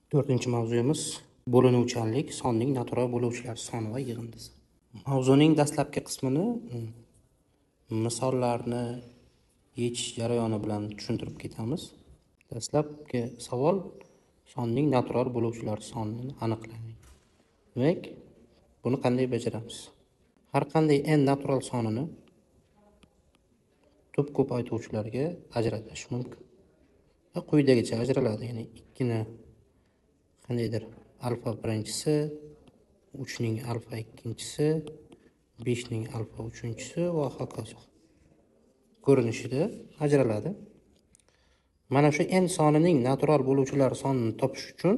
To'rtinchi mavzuyimiz bo'linuvchanlik, sonning natural bo'luvchilari soni va yig'indisi. Mavzuning dastlabki qismini misollarni yechish jarayoni bilan tushuntirib ketamiz. Dastlabki savol sonning natural bo'luvchilari sonini aniqlang. Demak, buni qanday bajaramiz? Har qanday n natural sonini tub ko'paytuvchilarga ajratish mumkin. Va quyidagicha ajraladi. Ya'ni 2 ni qandaydir alfa birinchisi, 3 ning alfa ikkinchisi, 5 ning alfa uchinchisi va hokazo ko'rinishida ajraladi. Mana shu n sonining natural bo'luvchilari sonini topish uchun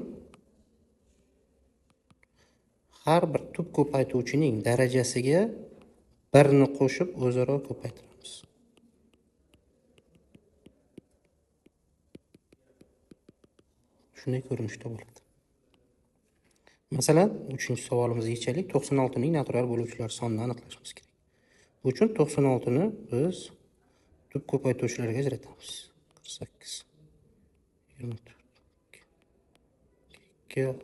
har bir tub ko'paytuvchining darajasiga 1 ni qo'shib o'zaro ko'paytiramiz. Shunday ko'rinishda bo'ladi. Masalan, 3-savolimizni yechaylik. 96 ning natural bo'luvchilari sonini aniqlashimiz kerak. Bu uchun 96 ni biz tub ko'paytuvchilarga ajratamiz. 48, 24, 2,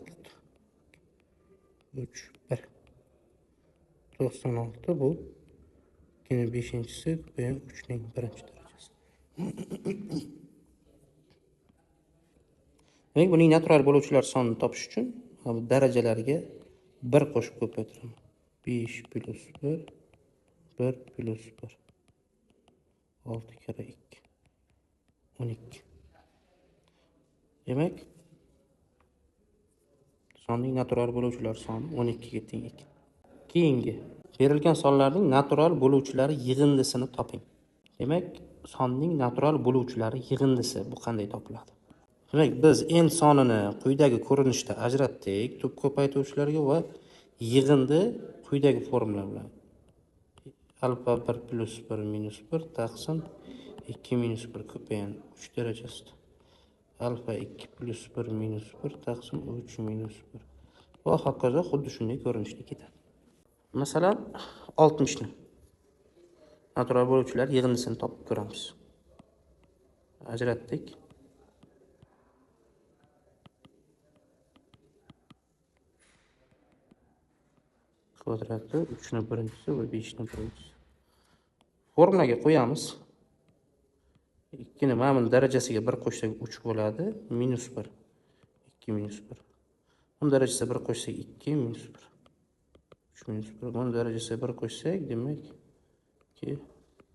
3, 1. 96 bu 2 ning 5-chisi ko'payan 3 ning 1-chi darajasi. Demak, buning natural bo'luvchilar sonini topish uchun darajalariga 1 qo'shib ko'paytiraman. 5 plus 1, 1 plus 1. 6 kere 2. 12. Demak, sonning natural bo'luvchilar soni 12 ga teng ekan. Keyingi berilgan sonlarning natural bo'luvchilari yig'indisini toping. Demak, sonning natural bo'luvchilari yig'indisi bu qanday topiladi? Demak, biz n sonini quyidagi ko'rinishda ajratdik tub ko'paytuvchilarga va yig'indi quyidagi formula bilan. Alfa 1 plus 1 minus 1 taqsim 2 minus 1 ko'payan 3 darajasida. Alfa 2 plus 1 minus 1 taqsim 3 minus 1. Va hokazo xuddi shunday ko'rinishda ketadi. Masalan, 60 ni natural bo'luvchilar yig'indisini topib ko'ramiz. Ajratdik. Kvadrati 3 ni birinchisi va 5 ni birinchisi. Formulaga qo'yamiz. 2 ni mana buni darajasiga 1 qo'shsak 3 bo'ladi, minus 1. 2 minus 1. Buni darajasiga 1 qo'shsak 2 minus 1. 3 minus 1. Buni darajasiga 1 qo'shsak, demak 2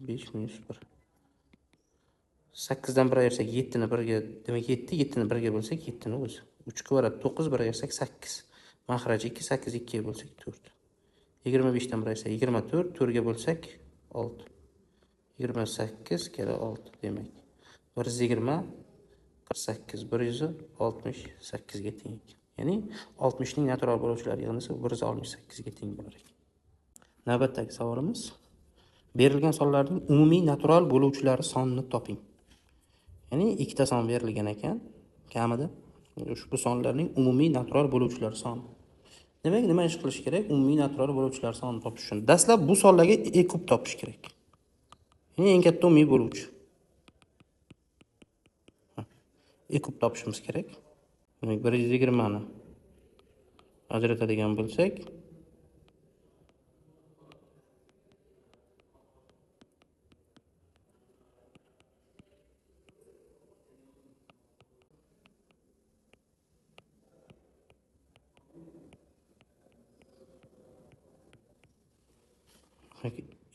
5 minus 1. 8 dan 1 ayirsak 7 ni 1 ga, demak 7 ni 1 ga bo'lsak 7 ni o'zi. 3 kvadrat 9, 1 ayirsak 8. Mahraj 2, 8 2 ga bo'lsak 4. 25 dan 1 ayirsak 24, 4 ga bo'lsak 6. 28 kere 6 demak 120 48 168 ga teng ekan. Ya'ni 60 ning natural bo'luvchilari yig'indisi 168 ga teng bo'lar ekan. Navbatdagi savolimiz berilgan sonlarning umumiy natural bo'luvchilari sonini toping. Ya'ni ikkita son berilgan ekan, kamida ushbu sonlarning umumiy natural bo'luvchilari soni. Demak, nima ish qilish kerak? Umumiy natural bo'luvchilar sonini topish uchun dastlab bu sonlarga e kub topish kerak. Ya'ni eng katta umumiy bo'luvchi. E kub topishimiz kerak. Demak, 120 ni ajratadigan bo'lsak,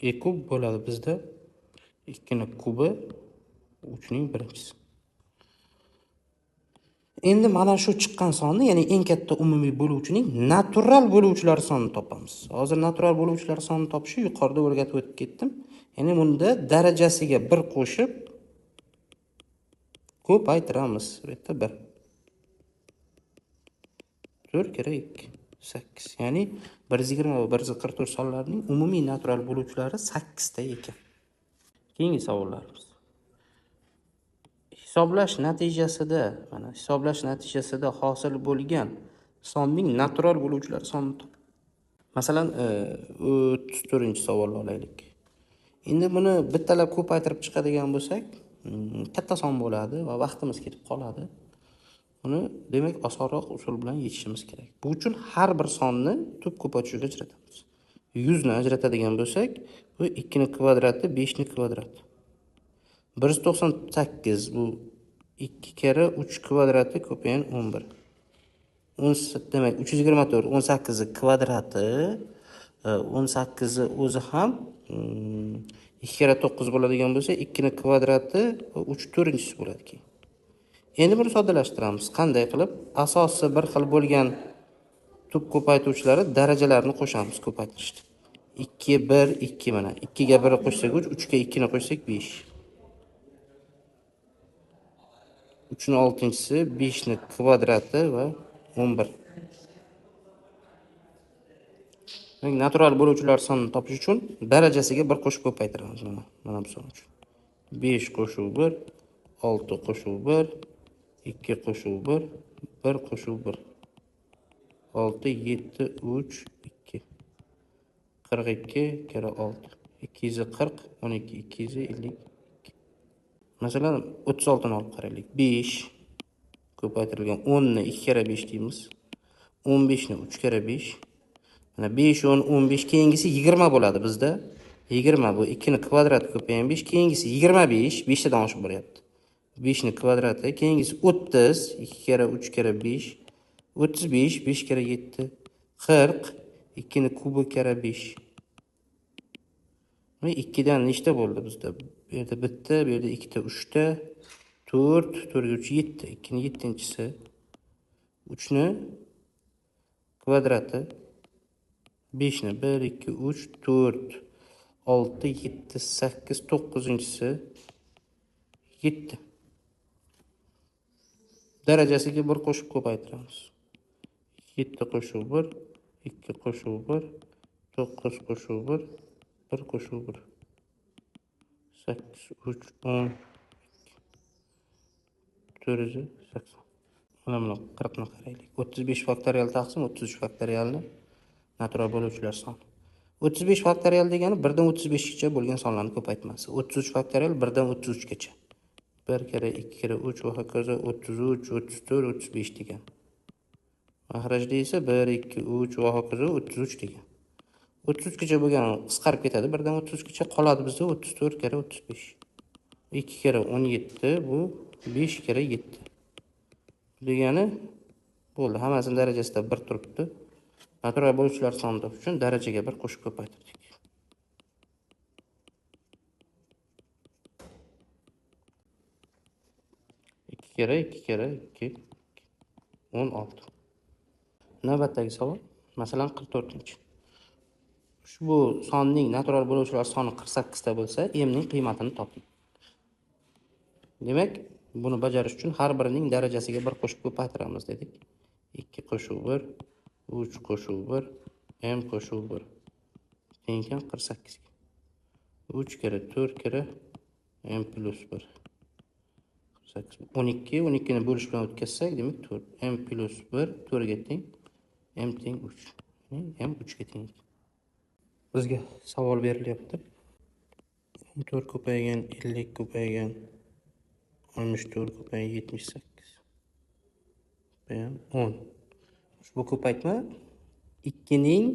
e kub bo'ladi bizda 2 ning kubi 3 ning birinchisi. Endi mana shu chiqqan sonni, ya'ni eng katta umumiy bo'luvchining natural bo'luvchilari sonini topamiz. Hozir natural bo'luvchilar sonini topishni yuqorida o'rgatib o'tib ketdim. Ya'ni bunda darajasiga 1 qo'shib ko'paytiramiz. Bu yerda 1. 4 kere 2 8. Ya'ni 120 va 144 sonlarining umumiy natural bo'luvchilari 8 ta ekan. Keyingi savollarimiz. Hisoblash natijasida hosil bo'lgan sonning natural bo'luvchilari sonini top. Masalan, 34-savolni olaylik. Endi buni bittalab ko'paytirib chiqadigan bo'lsak, katta son bo'ladi va vaqtimiz ketib qoladi. Buni demak osonroq usul bilan yechishimiz kerak. Bu uchun har bir sonni tub ko'paytirishga ajratamiz. 100 ni ajratadigan bo'lsak, bu 2 ni kvadrati 5 ni kvadrati. 198 bu 2 kere 3 kvadrati ko'payan 11. Demak 324 18 ni kvadrati 18 ni o'zi ham 2 kere 9 bo'ladigan bo'lsa 2 ni kvadrati 3 to'rtinchisi bo'ladi keyin. Endi buni soddalashtiramiz. Qanday qilib? Asosi bir xil bo'lgan tub ko'paytuvchilari darajalarini qo'shamiz ko'paytirishda. 2 1 2 mana. 2 ga 1 qo'shsak 3, 3 ga 2 ni qo'shsak 5. 3 ni 6-chisi 5 ni kvadrati va 11. Natural bo'luvchilar sonini topish uchun darajasiga bir qo'shib ko'paytiramiz mana bu son uchun. 5 qo'shuv 1, 6 qo'shuv 1, 2 qo'shuv 1, 1 qo'shuv 1. 6 7 3 2. 42 kere 6. 240 12 252. Masalan 36 ni olib qaraylik. 5 ko'paytirilgan 10 ni 2 kere 5 deymiz. 15 ni 3 kere 5. Mana 5 10 15 keyingisi 20 bo'ladi bizda. 20 bu 2 ni kvadrati ko'paygan 5, keyingisi 25, 5 tadan oshib boryapti. 5 ni kvadrati, keyingisi 30, 2 kere 3 kere 5, 35, 5 kere 7, 40, 2 ni kubi kere 5. Ve 2'den nechta bo'ldi bizda? Bu yerda bitta, bu yerda 2 ta, 3 ta, 4, 4 ga 3 7, 2 ni 7-chisi, 3 ni kvadrati, 5 ni 1 2 3 4 6 7 8 9-chisi 7. Darajasiga bir qo'shib ko'paytiramiz. 7 qo'shuv 1, 2 qo'shuv 1, 9 qo'shuv 1, 1 qo'shuv 1. 8 3 10 480. Mana 40 ni qaraylik. 35 faktorial taqsim 33 faktorialni natural bo'luvchilar soni. 35 faktorial degani 1 dan 35 gacha bo'lgan sonlarning ko'paytmasi. 33 faktorial 1 dan 33 gacha. 1 kere 2 kere 3 va hokazo 33 34 35 degan. Mahrajda esa 1 2 3 va hokazo 33 degan. 33 gacha bo'lgan qisqarib ketadi. 1 dan 33 gacha qoladi bizda 34 kere 35. 2 kere 17 bu 5 kere 7. Degani bo'ldi. Hammasini darajasida 1 turibdi. Natural bo'luvchilar soni topish uchun darajaga 1 qo'shib ko'paytirdik. 2 kere 2 kere 2 16. Navbatdagi savol, masalan 44-chi. Ushbu sonning natural bo'luvchilar soni 48 ta bo'lsa, m ning qiymatini toping. Demak, buni bajarish uchun har birining darajasiga 1 qo'shib ko'paytiramiz dedik. 2 qo'shuv 1, 3 qo'shuv 1, m qo'shuv 1 tengkan 48 ga. 3 kere 4 kere m plus 1. 12, 12 ni bo'lish bilan o'tkazsak, demak 4. M plus 1 4 ga teng, m teng 3. M 3 ga teng. Bizga savol berilyapti. 14 ko'paygan, 50 ko'paygan, 64 ko'paygan, 78. Ko'paygan 10. Ushbu ko'paytma 2 ning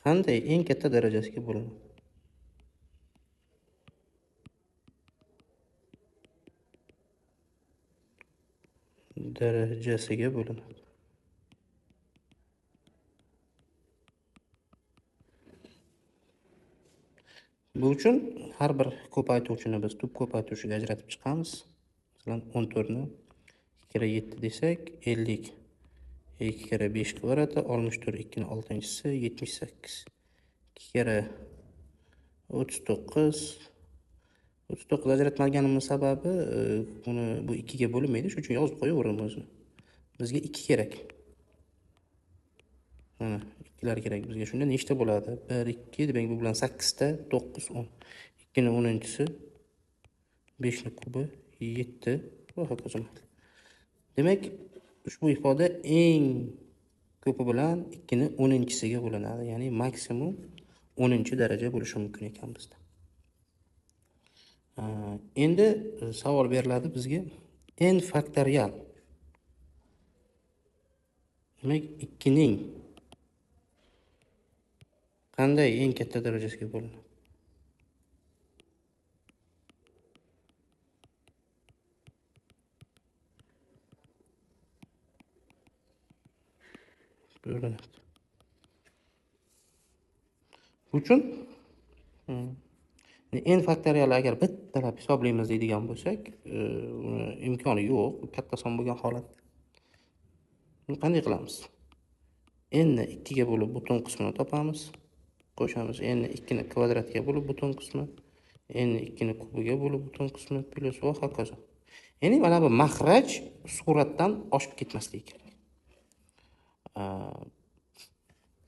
qanday eng katta darajasiga bo'linadi? Darajasiga bo'linadi. Bu uchun har bir ko'paytuvchini biz tub ko'paytuvchiga ajratib chiqamiz. Masalan 14 ni 2 kere 7 desak 50. 2 kere 5 kvadrati 64, 2 ni 6-chisi 78. 2 kere 39. 39 ajratmaganimiz sababi buni bu 2 ga bo'linmaydi, shuning uchun yozib qo'yaveramiz o'zini. Bizga 2 kerak. Mana 2lar kerak bizga. Shunda nechta bo'ladi? 1 2 demak bu bilan 8 ta 9 10. 2 ni 10-chisi 5 ni kubi 7 va hokazo. Demak, ushbu ifoda eng ko'pi bilan 2 ni 10-chisiga bo'linadi. Ya'ni maksimum 10-daraja bo'lishi mumkin ekan bizda. Endi savol beriladi bizga n faktorial. Demak, 2 ning qanday eng katta darajasiga bo'linadi? Bo'linadi. Bu uchun n faktorial agar bittalab hisoblaymiz deydigan bo'lsak, uni imkoni yo'q, katta son bo'lgan holatda. Buni qanday qilamiz? n ni 2 ga bo'lib butun qismini topamiz. Qo'shamiz n ni 2 ni kvadratiga bo'lib butun qismi, n ni 2 ni kubiga bo'lib butun qismi plus va hokazo. Ya'ni mana bu maxraj suratdan oshib ketmasligi kerak.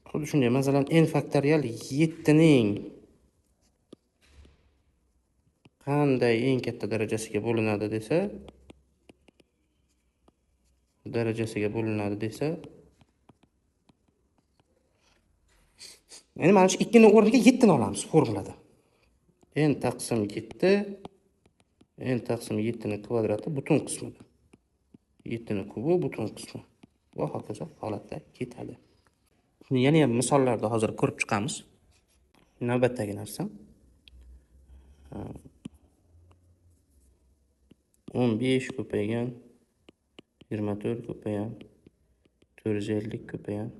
Xuddi shunday, masalan, n faktorial 7 ning qanday eng katta darajasiga bo'linadi desa, ya'ni mana shu 2 ning o'rniga 7 ni olamiz formulada. n taqsim 7, n taqsim 7 ning kvadrati butun qismida. 7 ning kubi butun qismi va hokazo holatda ketadi. Yana ham misollarda hozir ko'rib chiqamiz. Navbatdagi narsa 15 ko'paygan, 24 ko'paygan, 450 ko'paygan,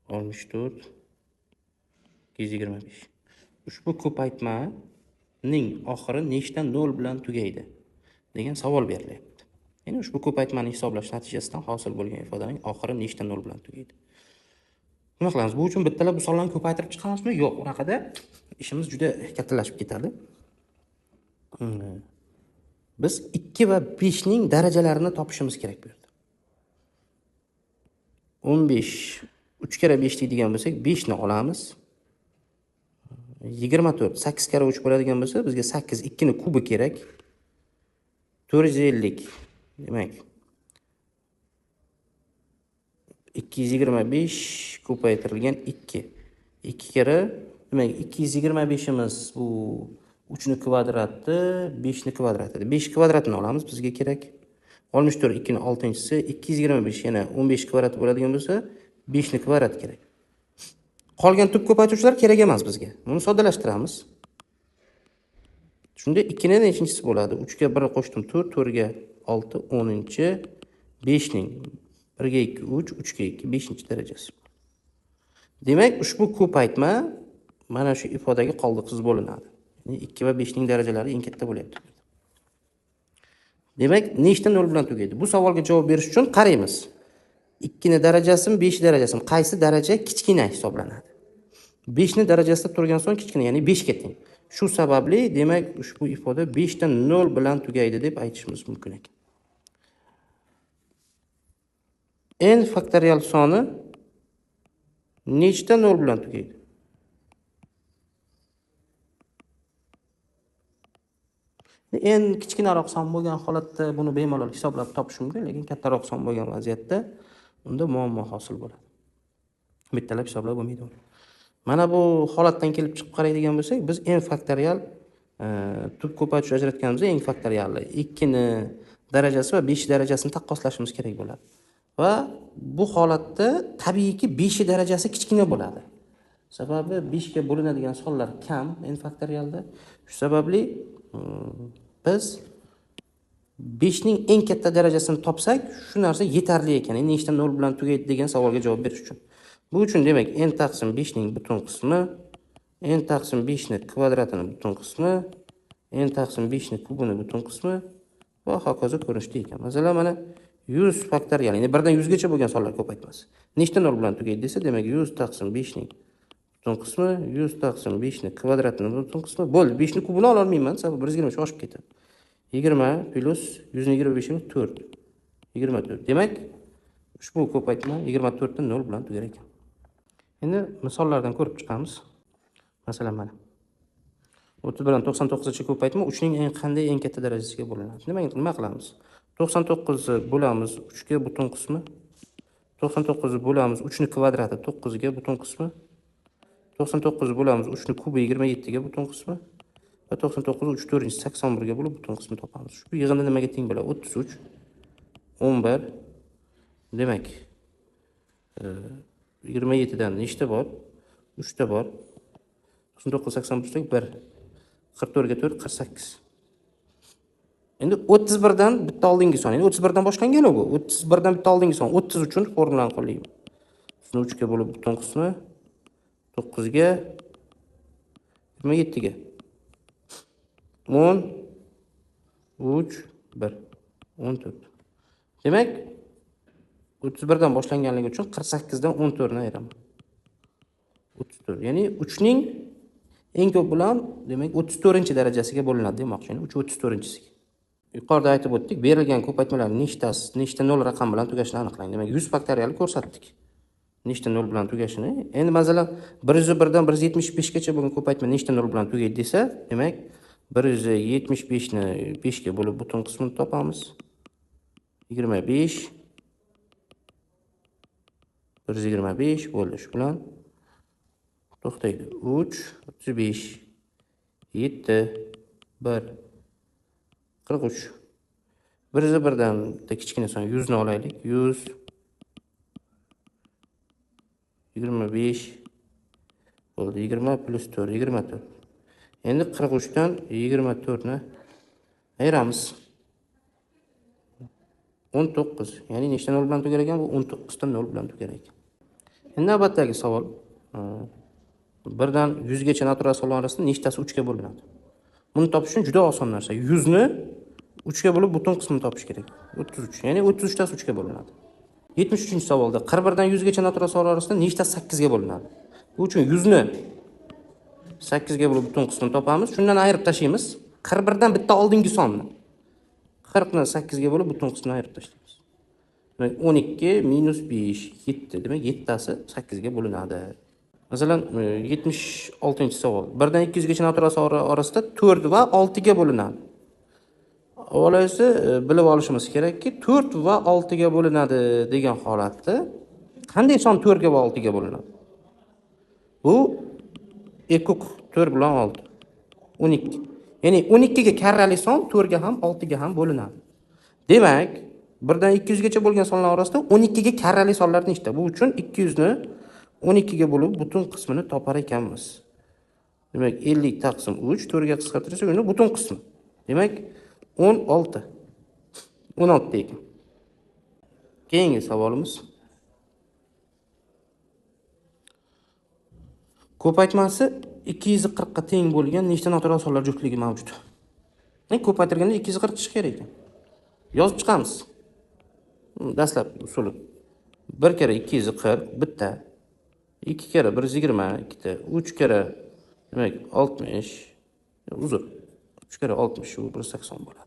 64, 225. Ushbu ko'paytmaning oxiri nechta 0 bilan tugaydi degan savol berilyapti. Ya'ni ushbu ko'paytmani hisoblash natijasidan hosil bo'lgan ifodaning oxiri nechta 0 bilan tugaydi. Nima qilamiz? Bu uchun bittalab bu sonlarni ko'paytirib chiqamizmi? Yo'q, unaqada ishimiz juda kattalashib ketadi. Biz 2 va 5 ning darajalarini topishimiz kerak bu yerda. 15 3 kere 5 deydigan bo'lsak, 5 ni olamiz. 24 8 kere 3 bo'ladigan bo'lsa, bizga 8 2 ni kubi kerak. 450. Demak, 225 ko'paytirilgan 2. 2 kere, demak 225 imiz bu 3 ni kvadrati, 5 ni kvadrati. 5 kvadratini olamiz, bizga kerak. 64 2 ni 6-chisi, 225 yana 15 kvadrat bo'ladigan bo'lsa, 5 ni kvadrati kerak. Qolgan tub ko'paytiruvchilar kerak emas bizga. Buni soddalashtiramiz. Shunda 2 ning nechinchisi bo'ladi? 3 ga 1 qo'shdim 4, 4 ga 6, 10-chi, 5 ning 1 ga 2 3, 3 ga 2 5-darajasi. Demak, ushbu ko'paytma mana shu ifodaga qoldiqsiz bo'linadi. Ya'ni 2 va 5 ning darajalari eng katta bo'lyapti. Demak, nechta 0 bilan tugaydi? Bu savolga javob berish uchun qaraymiz. 2 ning darajasimi, 5 darajasimi, qaysi daraja kichkina hisoblanadi? 5 ning darajasida turgan son kichkina, ya'ni 5 ga teng. Shu sababli, demak, ushbu ifoda 5 ta 0 bilan tugaydi deb aytishimiz mumkin ekan. n faktorial soni nechta 0 bilan tugaydi? En kichkinaroq son bo'lgan holatda buni bemalol hisoblab topish mumkin, lekin kattaroq son bo'lgan vaziyatda unda muammo hosil bo'ladi. Bittalab hisoblab bo'lmaydi. Mana bu holatdan kelib chiqib qaraydigan bo'lsak, biz n faktorial tub ko'paytirish ajratganimizda n faktorialni 2 ni darajasi va 5 darajasini taqqoslashimiz kerak bo'ladi. Va bu holatda tabiiyki 5 darajasi kichkina bo'ladi. Sababi 5 ga bo'linadigan sonlar kam n faktorialda. Shu sababli biz 5 ning eng katta darajasini topsak, shu narsa yetarli ekan. Nechta 0 bilan tugaydi degan savolga javob berish uchun. Bu uchun demak n taqsim 5 ning butun qismi, n taqsim 5 ning kvadratini butun qismi, n taqsim 5 ning kubini butun qismi va hokazo ko'rinishda ekan. Masalan, mana 100 faktorial, ya'ni 1 dan 100 gacha bo'lgan sonlar ko'paytmasi. Nechta 0 bilan tugaydi desa, demak 100 taqsim 5 ning butun qismi, 100 taqsim 5 ning kvadratini butun qismi. Bo'ldi, 5 ning kubini ola olmayman, sababi 120 oshib ketadi. 20 plus 125 4. 24. Demak, ushbu ko'paytma 24 dan 0 bilan tugar ekan. Endi misollardan ko'rib chiqamiz. Masalan, mana 30 bilan 99-gacha ko'paytma 3 ning qanday eng katta darajasiga bo'linadi? Nima qilamiz? 99 bo'lamiz 3 ga butun qismi. 99 bo'lamiz 3 ning kvadrati 9 ga butun qismi. 99 bo'lamiz 3 ning kubi 27 ga butun qismi. va 99 3/4 81 ga bo'lib butun qismini topamiz. Shu yig'indi nimaga teng bo'ladi? 33 11. Demak, 27 dan nechta bor? 3 ta bor. 99 81 1. 44 ga 4 48. Endi 31 dan bitta oldingi son. Endi 31 dan boshlangan bu. 31 dan bitta oldingi son 30 uchun formulani qo'llaymiz. 3 ga bo'lib butun qismi 9 ga 27 ga 10 3 1 14. Demak, 31 dan boshlanganligi uchun 48 dan 14 ni ayiraman. 34. Ya'ni 3 ning eng ko'p bilan demak 34-darajasiga bo'linadi demoqchi. Ya'ni 3 34-siga. Yuqorida aytib o'tdik, berilgan ko'paytmalarning nechta 0 raqam bilan tugashini aniqlang. Demak, 100 faktorialni ko'rsatdik. Nechta 0 bilan tugashini. Endi masalan 101 dan 175 gacha bo'lgan ko'paytma nechta 0 bilan tugaydi desa, demak 175 ni 5 ga bo'lib butun qismini topamiz. 25 125 bo'ldi. Shu bilan to'xtaydi. 3 35 7 1 43. 101 dan kichkina son 100 ni olaylik. 100 25 bo'ldi. 20 plus 4 24. Endi 43 dan 24 ni ayiramiz. 19. Ya'ni nechta 0 bilan tugar ekan? Bu 19 ta 0 bilan tugar ekan. Endi navbatdagi savol. 1 dan 100 gacha natural sonlar orasida nechtasi 3 ga bo'linadi? Buni topish uchun juda oson narsa. 100 ni 3 ga bo'lib butun qismini topish kerak. 33. Ya'ni 33 tasi 3 ga bo'linadi. 73-savolda 41 dan 100 gacha natural sonlar orasida nechtasi 8 ga bo'linadi? Bu uchun 100 ni 8 ga bo'lib butun qismini topamiz. Shundan ayirib tashlaymiz. 41 dan bitta oldingi sonni. 40 ni 8 ga bo'lib butun qismini ayirib tashlaymiz. Demak 12 minus 5 7. Demak 7 tasi 8 ga bo'linadi. Masalan 76-savol. 1 dan 200 gacha natural sonlar orasida 4 va 6 ga bo'linadi. Avvalo esa bilib olishimiz kerakki, 4 va 6 ga bo'linadi degan holatda qanday son 4 ga va 6 ga bo'linadi? Bu ekuk 4 bilan 6 12. Ya'ni 12 ga karrali son 4 ga ham 6 ga ham bo'linadi. Demak, 1 dan 200 gacha bo'lgan sonlar orasida 12 ga karrali sonlar nechta? Bu uchun 200 ni 12 ga bo'lib butun qismini topar ekanmiz. Demak, 50 taqsim 3 4 ga qisqartirsak, uni butun qismi. Demak, 16. 16 ekan. Keyingi savolimiz. Ko'paytmasi 240 ga teng bo'lgan nechta natural sonlar juftligi mavjud? Ko'paytirganda 240 chiqishi kerak ekan. Yozib chiqamiz. Dastlab usuli. 1 kere 240 bitta. 2 kere 120 ikkita. 3 kere demak 60. Uzr. 3 kere 60 u 180 bo'ladi.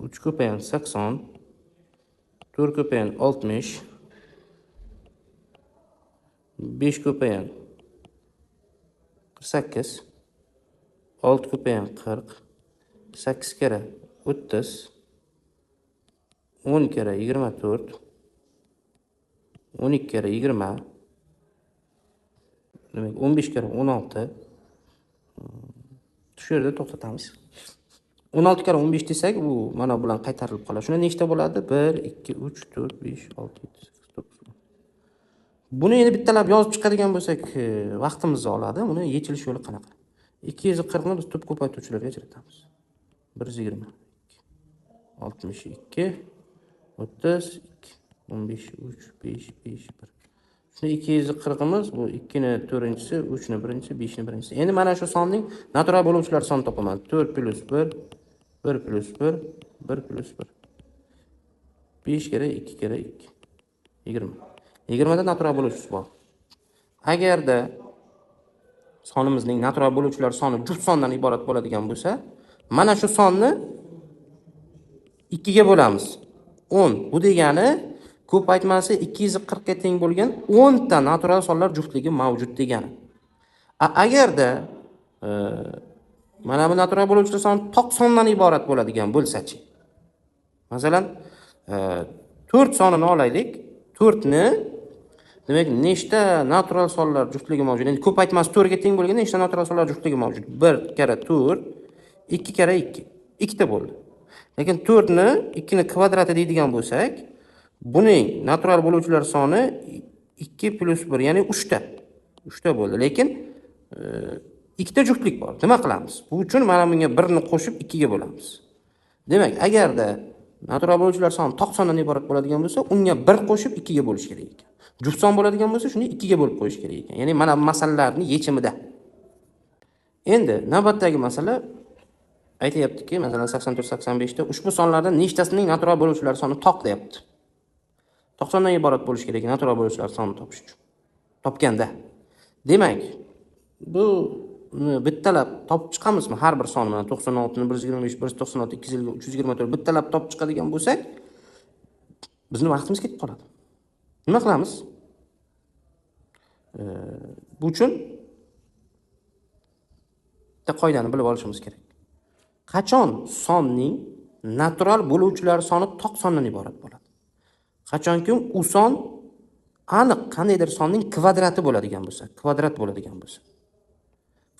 3 ko'payan 80, 4 ko'payan 60, 5 ko'payan 48, 6 ko'payan 40, 8 kere 30, 10 kere 24, 12 kere 20, demek 15 kere 16, shu yerda to'xtatamiz. 16 kere 15 desak, bu mana bilan qaytarilib qoladi. Shunda nechta bo'ladi? 1, 2, 3, 4, 5, 6, 7, 8, 9. Buni endi bittalab yozib chiqadigan bo'lsak, vaqtimizni oladi. Buni yechilish yo'li qanaqa? 240 ni biz tub ko'paytuvchilarga ajratamiz. 120, 62, 32, 15, 3, 5, 5, 1. Shunda 240 imiz bu 2 ni 4-chisi, 3 ni 1-chisi, 5 ni 1-chisi. Endi mana shu sonning natural bo'luvchilar sonini topaman. 4 plus 1, 1 plus 1, 1 plus 1. 5 kere 2 kere 2. 20. 20 da natural bo'luvchisi bor. Agarda sonimizning natural bo'luvchilar soni juft sondan iborat bo'ladigan bo'lsa, mana shu sonni 2 ga bo'lamiz. 10. Bu degani ko'paytmasi 240 ga teng bo'lgan 10 ta natural sonlar juftligi mavjud degani. Agarda mana bu natural bo'luvchilar soni to'q sondan iborat bo'ladigan bo'lsa-chi. Masalan, 4 sonini olaylik. 4 ni demak nechta natural sonlar juftligi mavjud? Endi ko'paytmasi 4 ga teng bo'lganda nechta natural sonlar juftligi mavjud? 1 kara 4, 2 kara 2. 2 ta bo'ldi. Lekin 4 ni 2 ni kvadrati deydigan bo'lsak, buning natural bo'luvchilar soni 2 plus 1, ya'ni 3 ta. 3 ta bo'ldi. Lekin ikkita juftlik bor. Nima qilamiz? Bu uchun mana bunga 1 ni qo'shib 2 ga bo'lamiz. Demak, agarda natural bo'luvchilar soni to'q sondan iborat bo'ladigan bo'lsa, unga 1 qo'shib 2 ga bo'lish kerak ekan. Juft son bo'ladigan bo'lsa, shuni 2 ga bo'lib qo'yish kerak ekan. Ya'ni mana bu masalalarning yechimida. Endi navbatdagi masala aytayaptiki, masalan 84-85 da ushbu sonlardan nechtasining natural bo'luvchilar soni to'q deyapti. To'q sondan iborat bo'lish kerak natural bo'luvchilar sonini topish uchun. Topganda. Demak, bu bittalab topib chiqamizmi har bir sonni? Mana 96 ni 125, 196, 250, 324 bittalab topib chiqadigan bo'lsak, bizning vaqtimiz ketib qoladi. Nima qilamiz? Bu uchun bitta qoidani bilib olishimiz kerak. Qachon sonning natural bo'luvchilar soni to'q sondan iborat bo'ladi? Qachonki u son aniq qandaydir sonning kvadrati bo'ladigan bo'lsa, kvadrat bo'ladigan bo'lsa.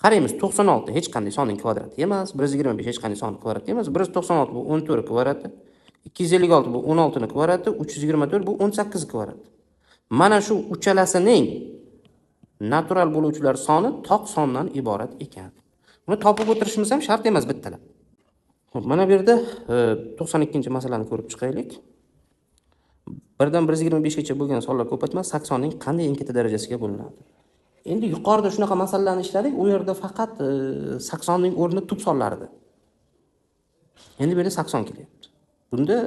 Qaraymiz, 96 hech qanday sonning kvadrati emas, 125 hech qanday sonning kvadrati emas, 196 bu 14 kvadrati, 256 bu 16 ning kvadrati, 324 bu 18 kvadrati. Mana shu uchalasining natural bo'luvchilar soni to'q sondan iborat ekan. Buni topib o'tirishimiz ham shart emas bittalab. Xo'p, mana bu yerda 92-masalani ko'rib chiqaylik. 1 dan 125 gacha bo'lgan sonlar ko'paytma saksonning qanday eng katta darajasiga bo'linadi? Endi yuqorida shunaqa masalalarni ishladik, u yerda faqat saksonning o'rni tub sonlar edi. Endi bu yerda sakson kelyapti. Bunda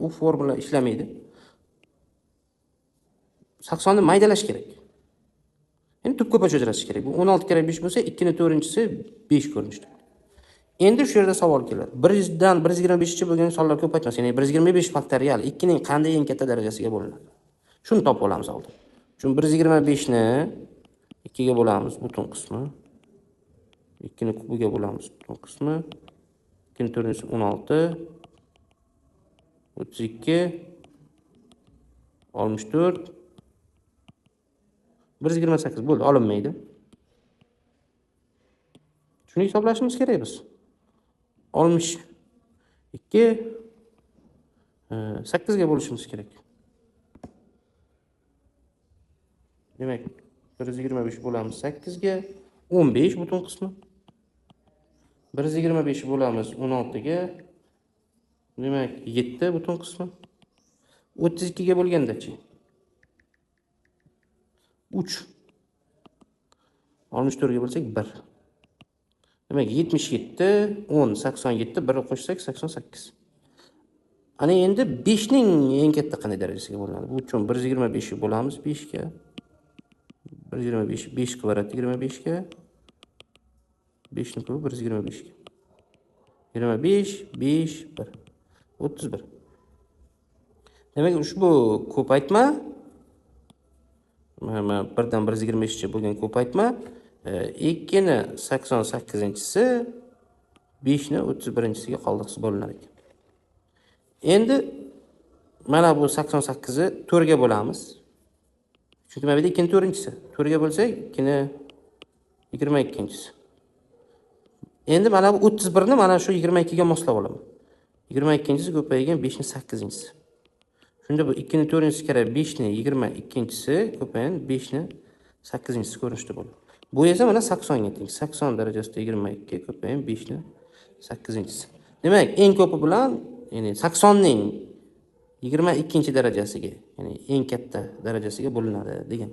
u formula ishlamaydi. Saksonni maydalash kerak. Endi tub ko'pach ajratish kerak. Bu 16 kara 5 bo'lsa, 2 ning 4-chisi 5 ko'rinishda. Endi shu yerda savol keladi. 1 dan 125 gacha bo'lgan sonlar ko'paytmasi, ya'ni 125 faktorial 2 ning qanday eng katta darajasiga bo'linadi? Shuni topib olamiz oldin. Chun 125 ni 2 ga bo'lamiz butun qismi. 2 ni kubiga bo'lamiz butun qismi. 2 ning 4-chisi 16, 32, 64, 128 bo'ldi, olinmaydi. Shuni hisoblashimiz kerak biz. 62 8 ga bo'lishimiz kerak. Demak, 125 bo'lamiz 8 ga, 15 butun qismi. 125 bo'lamiz 16 ga. Demak, 7 butun qismi. 32 ga bo'lganda-chi? 3. 64 ga bo'lsak 1. Demak, 77, 10, 87, 1 qo'shsak 88. Ana endi 5 ning eng katta qanday darajasiga bo'linadi? Bu uchun 125 bo'lamiz 5 ga. 125 5 kvadrat 25 ga. 5 ning kubi 125 ga. 25, 5, 1. 31. Demak, ushbu ko'paytma mana 1 dan 125 gacha bo'lgan ko'paytma 2 ni 88-chisi 5 ni 31-chisiga qoldiqsiz bo'linar ekan. Endi mana bu 88 ni 4 ga bo'lamiz. Chunki mana bu yerda 2 ning 4-chisi. 4 ga bo'lsak 2 ni 22-chisi. Endi mana bu 31 ni mana shu 22 ga moslab olaman. 22-chisi ko'paygan 5 ning 8-chisi. Shunda bu 2 ning 4-chisi kara 5 ning 22-chisi ko'paygan 5 ning 8-chisi ko'rinishda bo'ladi. Bu esa mana 80 ga teng. 80 darajasida 22 ko'paygan 5 ning 8-chisi. Demak, eng ko'pi bilan, ya'ni 80 ning 22-darajasiga, ya'ni eng katta darajasiga bo'linadi degan.